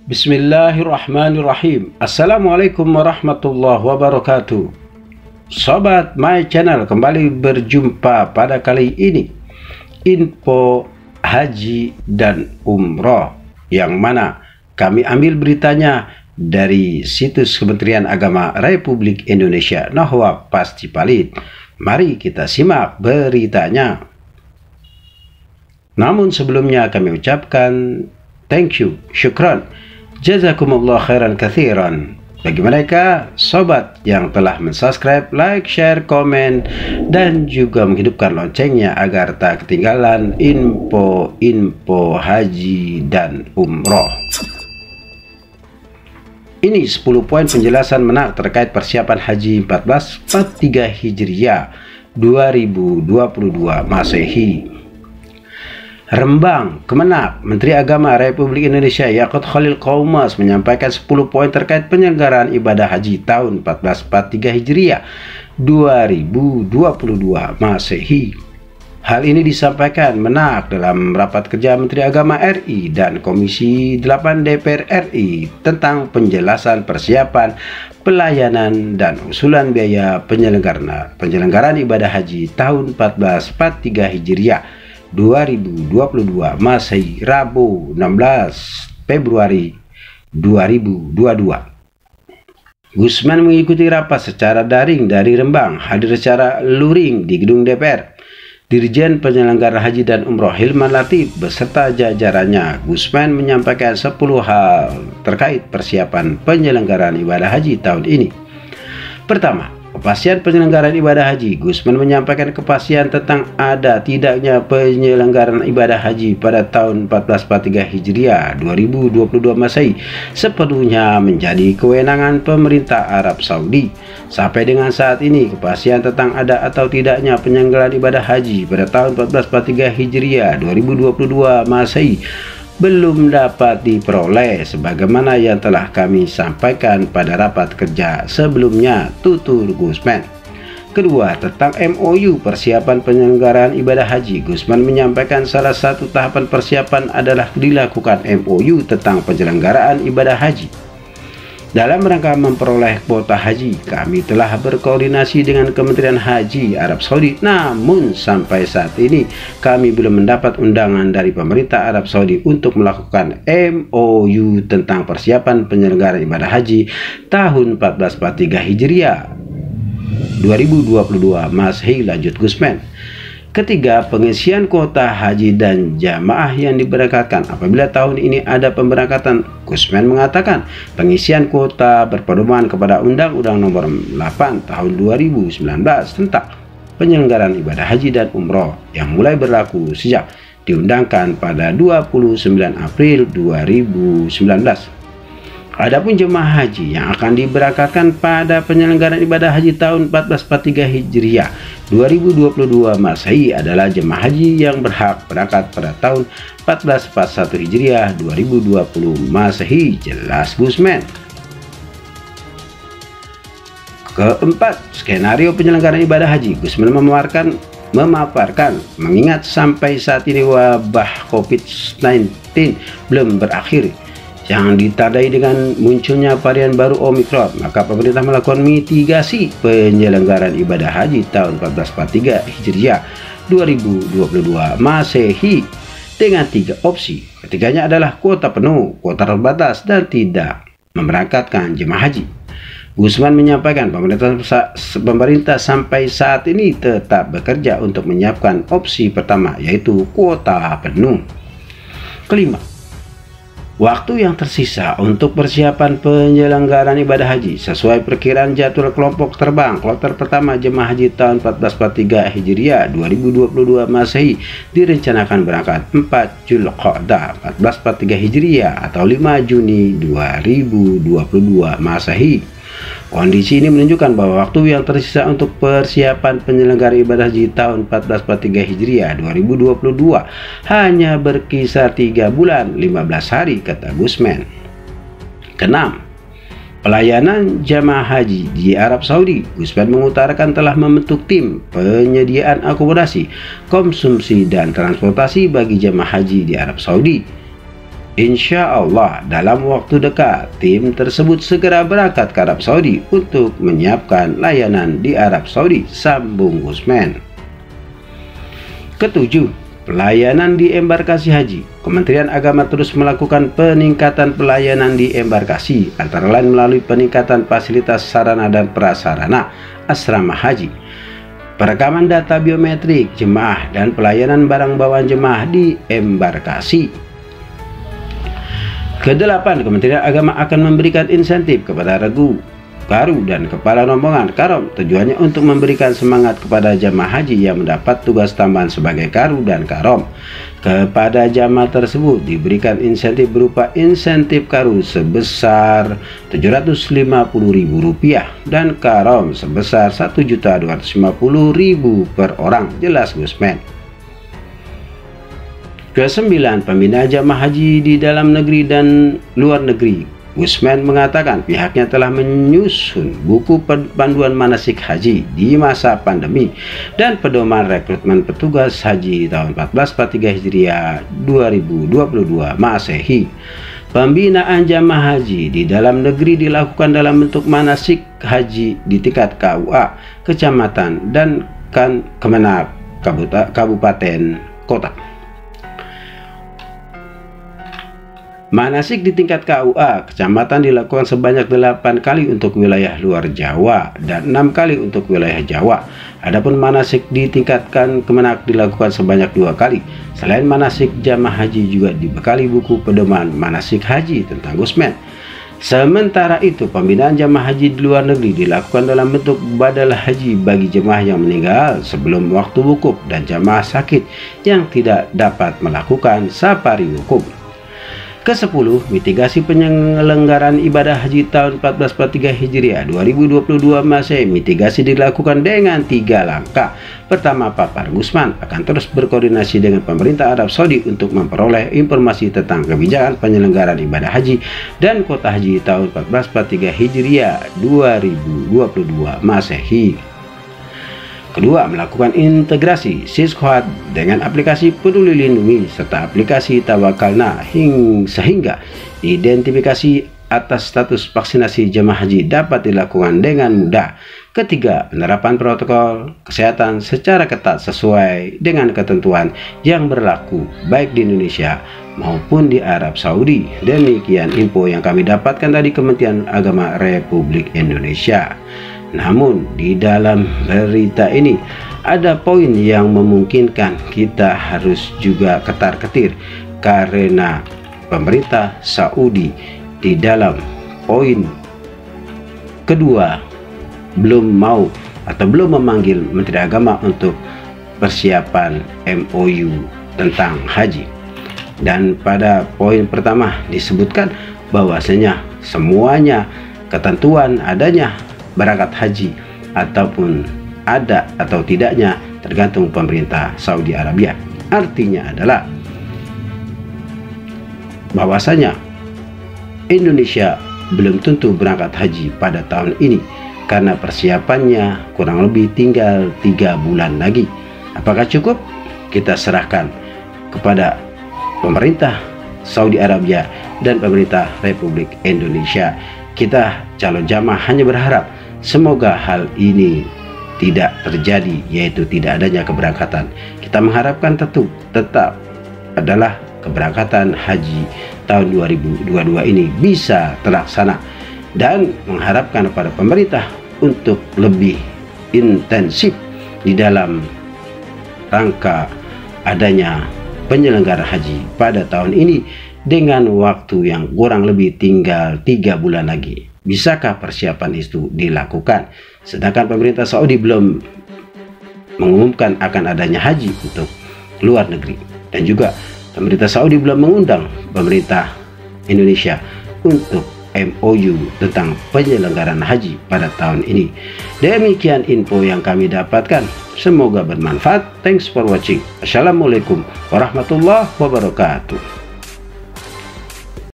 Bismillahirrahmanirrahim. Assalamualaikum warahmatullahi wabarakatuh. Sobat My Channel, kembali berjumpa pada kali ini. Info haji dan umroh, yang mana kami ambil beritanya dari situs Kementerian Agama Republik Indonesia. Nahwa pasti valid. Mari kita simak beritanya. Namun sebelumnya kami ucapkan thank you, syukran, jazakumullah khairan kathiran bagi mereka sobat yang telah mensubscribe, like, share, komen, dan juga menghidupkan loncengnya agar tak ketinggalan info-info haji dan umroh. Ini 10 poin penjelasan menarik terkait persiapan haji 1443 Hijriah 2022 Masehi. Rembang, Kemenak, Menteri Agama Republik Indonesia Yaqut Khalil Qaumas menyampaikan 10 poin terkait penyelenggaraan ibadah haji tahun 1443 Hijriah 2022 Masehi. Hal ini disampaikan Menak dalam rapat kerja Menteri Agama RI dan Komisi 8 DPR RI tentang penjelasan persiapan, pelayanan, dan usulan biaya penyelenggaraan ibadah haji tahun 1443 Hijriah 2022 Masehi, Rabu 16 Februari 2022. Gusman mengikuti rapat secara daring dari Rembang, hadir secara luring di gedung DPR. Dirjen Penyelenggara Haji dan Umroh Hilman Latif beserta jajarannya, Gusman menyampaikan 10 hal terkait persiapan penyelenggaraan ibadah haji tahun ini. Pertama, kepastian penyelenggaraan ibadah haji. Gusman menyampaikan kepastian tentang ada tidaknya penyelenggaraan ibadah haji pada tahun 1443 Hijriah 2022 Masehi sepenuhnya menjadi kewenangan pemerintah Arab Saudi. Sampai dengan saat ini, kepastian tentang ada atau tidaknya penyelenggaraan ibadah haji pada tahun 1443 Hijriah 2022 Masehi belum dapat diperoleh sebagaimana yang telah kami sampaikan pada rapat kerja sebelumnya, tutur Gusman. Kedua, tentang MOU persiapan penyelenggaraan ibadah haji. Gusman menyampaikan salah satu tahapan persiapan adalah dilakukan MOU tentang penyelenggaraan ibadah haji. Dalam rangka memperoleh kuota haji, kami telah berkoordinasi dengan Kementerian Haji Arab Saudi, namun sampai saat ini kami belum mendapat undangan dari pemerintah Arab Saudi untuk melakukan MOU tentang persiapan penyelenggaraan ibadah haji tahun 1443 Hijriah 2022 Masehi, lanjut Gusman. Ketiga, pengisian kuota haji dan jamaah yang diberangkatkan. Apabila tahun ini ada pemberangkatan, Gusman mengatakan pengisian kuota berpedoman kepada Undang-Undang Nomor 8 Tahun 2019 tentang penyelenggaraan ibadah haji dan umroh yang mulai berlaku sejak diundangkan pada 29 April 2019. Adapun jemaah haji yang akan diberangkatkan pada penyelenggaraan ibadah haji tahun 1443 Hijriah 2022 Masehi adalah jemaah haji yang berhak berangkat pada tahun 1441 Hijriah 2020 Masehi, jelas Gusman. Keempat, skenario penyelenggaraan ibadah haji. Gusman memaparkan mengingat sampai saat ini wabah COVID-19 belum berakhir yang ditandai dengan munculnya varian baru Omikron, maka pemerintah melakukan mitigasi penyelenggaraan ibadah haji tahun 1443 Hijriah 2022 Masehi dengan 3 opsi. Ketiganya adalah kuota penuh, kuota terbatas, dan tidak memberangkatkan jemaah haji. Gusman menyampaikan pemerintah sampai saat ini tetap bekerja untuk menyiapkan opsi pertama, yaitu kuota penuh. Kelima, waktu yang tersisa untuk persiapan penyelenggaraan ibadah haji sesuai perkiraan jadwal kelompok terbang kloter pertama jemaah haji tahun 1443 Hijriah 2022 Masehi direncanakan berangkat 4 Zulqa'dah 1443 Hijriah atau 5 Juni 2022 Masehi. Kondisi ini menunjukkan bahwa waktu yang tersisa untuk persiapan penyelenggaraan ibadah haji tahun 1443 Hijriah 2022 hanya berkisar 3 bulan 15 hari, kata Gusman. Keenam, pelayanan jamaah haji di Arab Saudi. Gusman mengutarakan telah membentuk tim penyediaan akomodasi, konsumsi, dan transportasi bagi jamaah haji di Arab Saudi. Insya Allah dalam waktu dekat tim tersebut segera berangkat ke Arab Saudi untuk menyiapkan layanan di Arab Saudi, sambung Gusman. Ketujuh, pelayanan di embarkasi haji. Kementerian Agama terus melakukan peningkatan pelayanan di embarkasi, antara lain melalui peningkatan fasilitas sarana dan prasarana asrama haji, perekaman data biometrik jemaah, dan pelayanan barang bawaan jemaah di embarkasi. Kedelapan, Kementerian Agama akan memberikan insentif kepada regu, karu, dan kepala rombongan karom. Tujuannya untuk memberikan semangat kepada jamaah haji yang mendapat tugas tambahan sebagai karu dan karom. Kepada jamaah tersebut diberikan insentif berupa insentif karu sebesar Rp750.000 dan karom sebesar Rp1.250.000 per orang, jelas Gusman. Kesembilan, pembinaan jamaah haji di dalam negeri dan luar negeri. Gusman mengatakan pihaknya telah menyusun buku panduan manasik haji di masa pandemi dan pedoman rekrutmen petugas haji tahun 1443 Hijriah 2022 Masehi. Pembinaan jamaah haji di dalam negeri dilakukan dalam bentuk manasik haji di tingkat KUA, kecamatan, dan Kemenag kabupaten kota. Manasik di tingkat KUA, kecamatan dilakukan sebanyak 8 kali untuk wilayah luar Jawa dan 6 kali untuk wilayah Jawa. Adapun manasik di tingkat Kemenag dilakukan sebanyak 2 kali. Selain manasik, jamaah haji juga dibekali buku pedoman manasik haji tentang Gusman. Sementara itu, pembinaan jamaah haji di luar negeri dilakukan dalam bentuk badal haji bagi jemaah yang meninggal sebelum waktu wukuf dan jamaah sakit yang tidak dapat melakukan safari wukuf. Ke-10, mitigasi penyelenggaraan ibadah haji tahun 1443 Hijriah 2022 Masehi. Mitigasi dilakukan dengan 3 langkah. Pertama, papar Gusman akan terus berkoordinasi dengan pemerintah Arab Saudi untuk memperoleh informasi tentang kebijakan penyelenggaraan ibadah haji dan kuota haji tahun 1443 Hijriah 2022 Masehi. Kedua, melakukan integrasi Siskohat dengan aplikasi Peduli Lindungi serta aplikasi Tawakalna sehingga identifikasi atas status vaksinasi jemaah haji dapat dilakukan dengan mudah. Ketiga, penerapan protokol kesehatan secara ketat sesuai dengan ketentuan yang berlaku baik di Indonesia maupun di Arab Saudi. Demikian info yang kami dapatkan dari Kementerian Agama Republik Indonesia. Namun di dalam berita ini ada poin yang memungkinkan kita harus juga ketar-ketir karena pemerintah Saudi di dalam poin kedua belum mau atau belum memanggil Menteri Agama untuk persiapan MOU tentang haji. Dan pada poin pertama disebutkan bahwasanya semuanya ketentuan adanya berangkat haji ataupun ada atau tidaknya tergantung pemerintah Saudi Arabia. Artinya adalah bahwasanya Indonesia belum tentu berangkat haji pada tahun ini karena persiapannya kurang lebih tinggal 3 bulan lagi. Apakah cukup? Kita serahkan kepada pemerintah Saudi Arabia dan pemerintah Republik Indonesia. Kita calon jamaah hanya berharap semoga hal ini tidak terjadi, yaitu tidak adanya keberangkatan. Kita mengharapkan tetap adalah keberangkatan haji tahun 2022 ini bisa terlaksana dan mengharapkan kepada pemerintah untuk lebih intensif di dalam rangka adanya penyelenggara haji pada tahun ini dengan waktu yang kurang lebih tinggal 3 bulan lagi. Bisakah persiapan itu dilakukan? Sedangkan pemerintah Saudi belum mengumumkan akan adanya haji untuk luar negeri. Dan juga pemerintah Saudi belum mengundang pemerintah Indonesia untuk MOU tentang penyelenggaraan haji pada tahun ini. Demikian info yang kami dapatkan. Semoga bermanfaat. Thanks for watching. Assalamualaikum warahmatullahi wabarakatuh.